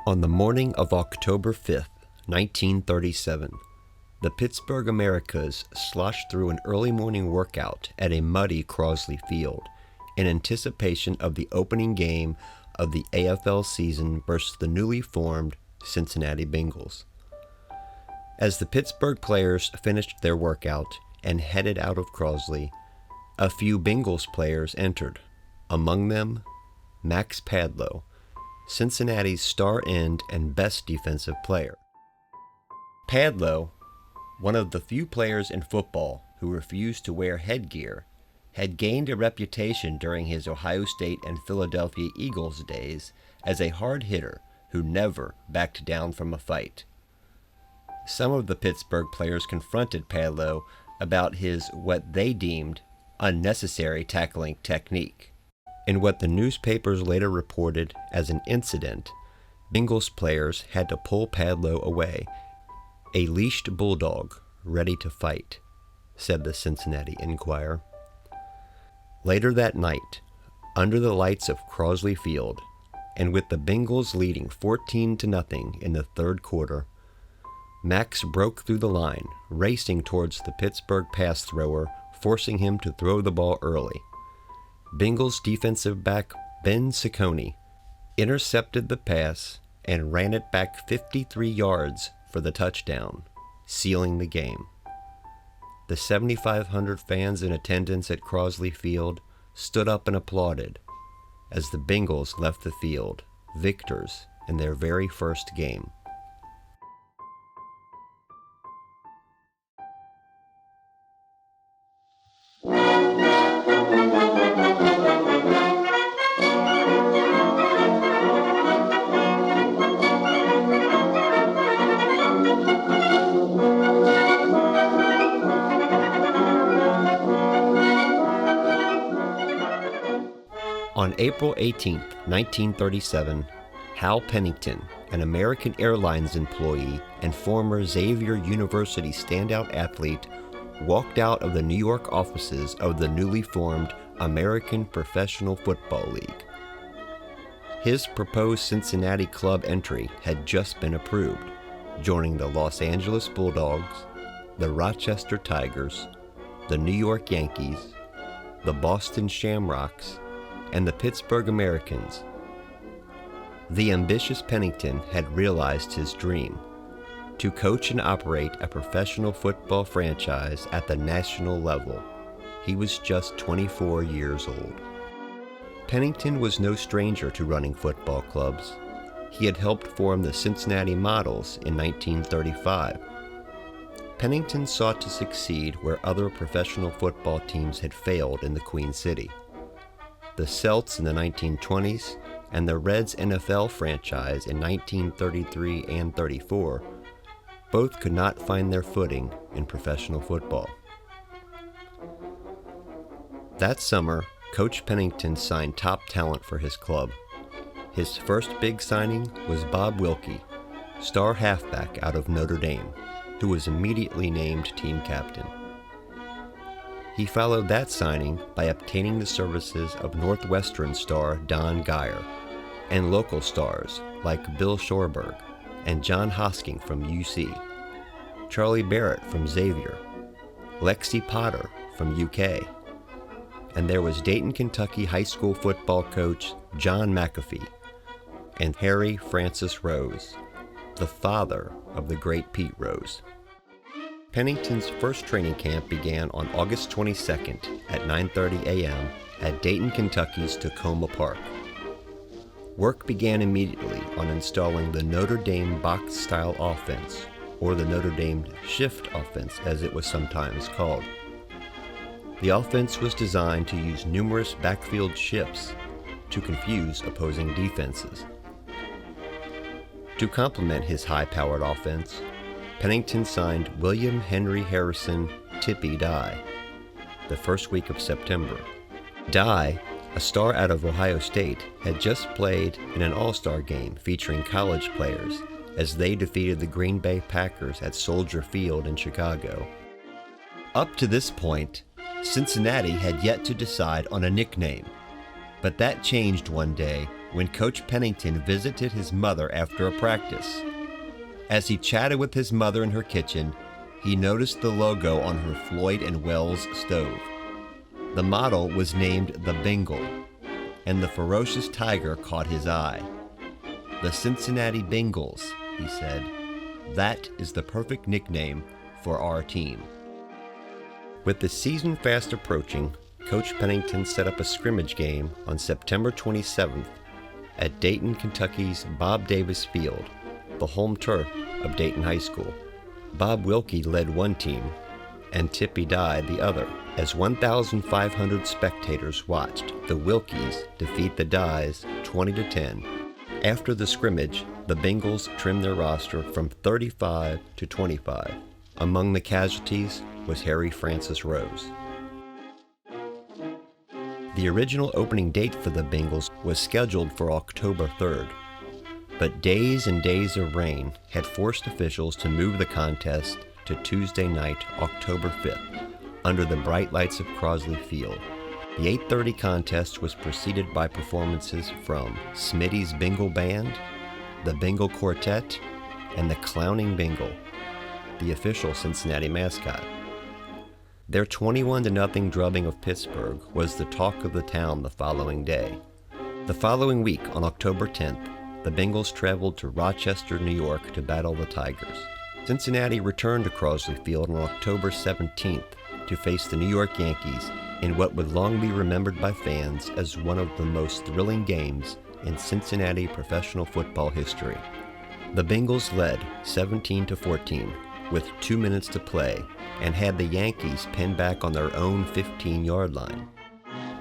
On the morning of October 5th, 1937, the Pittsburgh Americas sloshed through an early morning workout at a muddy Crosley Field in anticipation of the opening game of the AFL season versus the newly formed Cincinnati Bengals. As the Pittsburgh players finished their workout and headed out of Crosley, a few Bengals players entered, among them Max Padlow, Cincinnati's star end and best defensive player. Padlow, one of the few players in football who refused to wear headgear, had gained a reputation during his Ohio State and Philadelphia Eagles days as a hard hitter who never backed down from a fight. Some of the Pittsburgh players confronted Padlow about his what they deemed unnecessary tackling technique. In what the newspapers later reported as an incident, Bengals players had to pull Padlow away, a leashed bulldog ready to fight, said the Cincinnati Enquirer. Later that night, under the lights of Crosley Field, and with the Bengals leading 14-0 in the third quarter, Max broke through the line, racing towards the Pittsburgh pass thrower, forcing him to throw the ball early. Bengals defensive back Ben Ciccone intercepted the pass and ran it back 53 yards for the touchdown, sealing the game. The 7,500 fans in attendance at Crosley Field stood up and applauded as the Bengals left the field, victors in their very first game. On April 18, 1937, Hal Pennington, an American Airlines employee and former Xavier University standout athlete, walked out of the New York offices of the newly formed American Professional Football League. His proposed Cincinnati club entry had just been approved, joining the Los Angeles Bulldogs, the Rochester Tigers, the New York Yankees, the Boston Shamrocks, and the Pittsburgh Americans. The ambitious Pennington had realized his dream to coach and operate a professional football franchise at the national level. He was just 24 years old. Pennington was no stranger to running football clubs. He had helped form the Cincinnati Models in 1935. Pennington sought to succeed where other professional football teams had failed in the Queen City. The Celts in the 1920s and the Reds NFL franchise in 1933 and 34 both could not find their footing in professional football. That summer, Coach Pennington signed top talent for his club. His first big signing was Bob Wilkie, star halfback out of Notre Dame, who was immediately named team captain. He followed that signing by obtaining the services of Northwestern star Don Geyer and local stars like Bill Shorberg and John Hosking from UC, Charlie Barrett from Xavier, Lexi Potter from UK, and there was Dayton, Kentucky high school football coach John McAfee and Harry Francis Rose, the father of the great Pete Rose. Pennington's first training camp began on August 22nd at 9:30 a.m. at Dayton, Kentucky's Tacoma Park. Work began immediately on installing the Notre Dame box-style offense, or the Notre Dame shift offense as it was sometimes called. The offense was designed to use numerous backfield shifts to confuse opposing defenses. To complement his high-powered offense, Pennington signed William Henry Harrison Tippy Dye the first week of September. Dye, a star out of Ohio State, had just played in an all-star game featuring college players as they defeated the Green Bay Packers at Soldier Field in Chicago. Up to this point, Cincinnati had yet to decide on a nickname, but that changed one day when Coach Pennington visited his mother after a practice. As he chatted with his mother in her kitchen, he noticed the logo on her Floyd & Wells stove. The model was named the Bengal, and the ferocious tiger caught his eye. "The Cincinnati Bengals," he said. "That is the perfect nickname for our team." With the season fast approaching, Coach Pennington set up a scrimmage game on September 27th at Dayton, Kentucky's Bob Davis Field, the home turf of Dayton High School. Bob Wilkie led one team, and Tippy Dye the other, as 1,500 spectators watched the Wilkies defeat the Dyes 20-10. After the scrimmage, the Bengals trimmed their roster from 35 to 25. Among the casualties was Harry Francis Rose. The original opening date for the Bengals was scheduled for October 3rd, but days and days of rain had forced officials to move the contest to Tuesday night, October 5th, under the bright lights of Crosley Field. The 8:30 contest was preceded by performances from Smitty's Bengal Band, the Bengal Quartet, and the Clowning Bengal, the official Cincinnati mascot. Their 21-0 drubbing of Pittsburgh was the talk of the town the following day. The following week, on October 10th, the Bengals traveled to Rochester, New York to battle the Tigers. Cincinnati returned to Crosley Field on October 17th to face the New York Yankees in what would long be remembered by fans as one of the most thrilling games in Cincinnati professional football history. The Bengals led 17-14 with 2 minutes to play and had the Yankees pinned back on their own 15-yard line.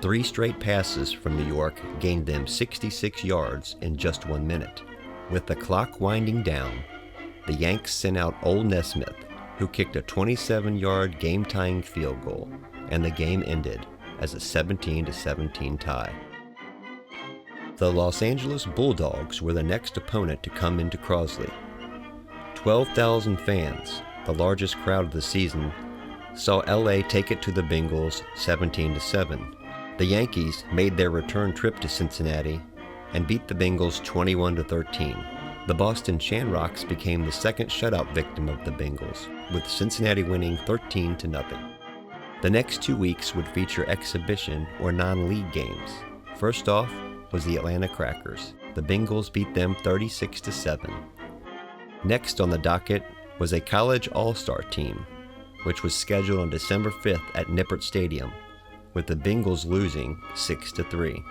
3 straight passes from New York gained them 66 yards in just 1 minute. With the clock winding down, the Yanks sent out Old Nesmith, who kicked a 27-yard game-tying field goal, and the game ended as a 17-17 tie. The Los Angeles Bulldogs were the next opponent to come into Crosley. 12,000 fans, the largest crowd of the season, saw LA take it to the Bengals 17-7. The Yankees made their return trip to Cincinnati and beat the Bengals 21-13. The Boston Shamrocks became the second shutout victim of the Bengals, with Cincinnati winning 13-0. The next 2 weeks would feature exhibition or non-league games. First off was the Atlanta Crackers. The Bengals beat them 36-7. Next on the docket was a college all-star team, which was scheduled on December 5th at Nippert Stadium, with the Bengals losing 6-3.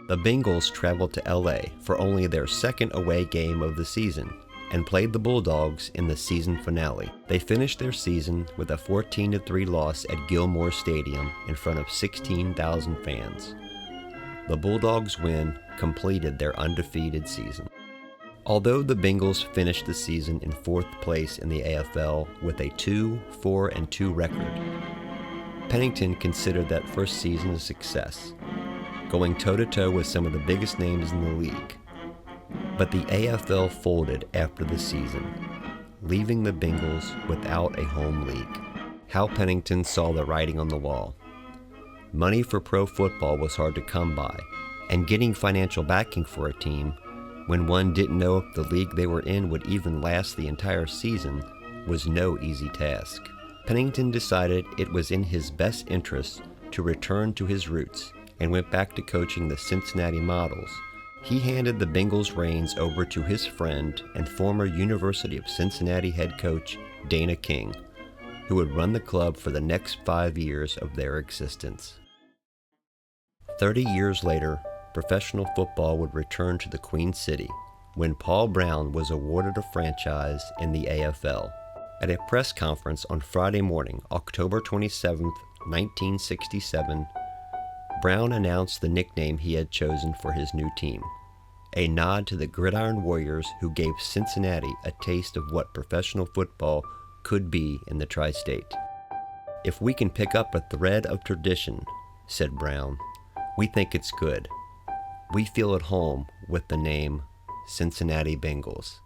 The Bengals traveled to LA for only their second away game of the season and played the Bulldogs in the season finale. They finished their season with a 14-3 loss at Gilmore Stadium in front of 16,000 fans. The Bulldogs' win completed their undefeated season. Although the Bengals finished the season in 4th place in the AFL with a 2-4-2 record, Pennington considered that first season a success, going toe-to-toe with some of the biggest names in the league. But the AFL folded after the season, leaving the Bengals without a home league. Hal Pennington saw the writing on the wall. Money for pro football was hard to come by, and getting financial backing for a team, when one didn't know if the league they were in would even last the entire season, was no easy task. Pennington decided it was in his best interest to return to his roots and went back to coaching the Cincinnati Models. He handed the Bengals reins over to his friend and former University of Cincinnati head coach Dana King, who would run the club for the next 5 years of their existence. 30 years later, professional football would return to the Queen City when Paul Brown was awarded a franchise in the AFL. At a press conference on Friday morning, October 27, 1967, Brown announced the nickname he had chosen for his new team, a nod to the Gridiron Warriors who gave Cincinnati a taste of what professional football could be in the tri-state. "If we can pick up a thread of tradition," said Brown, "we think it's good. We feel at home with the name Cincinnati Bengals."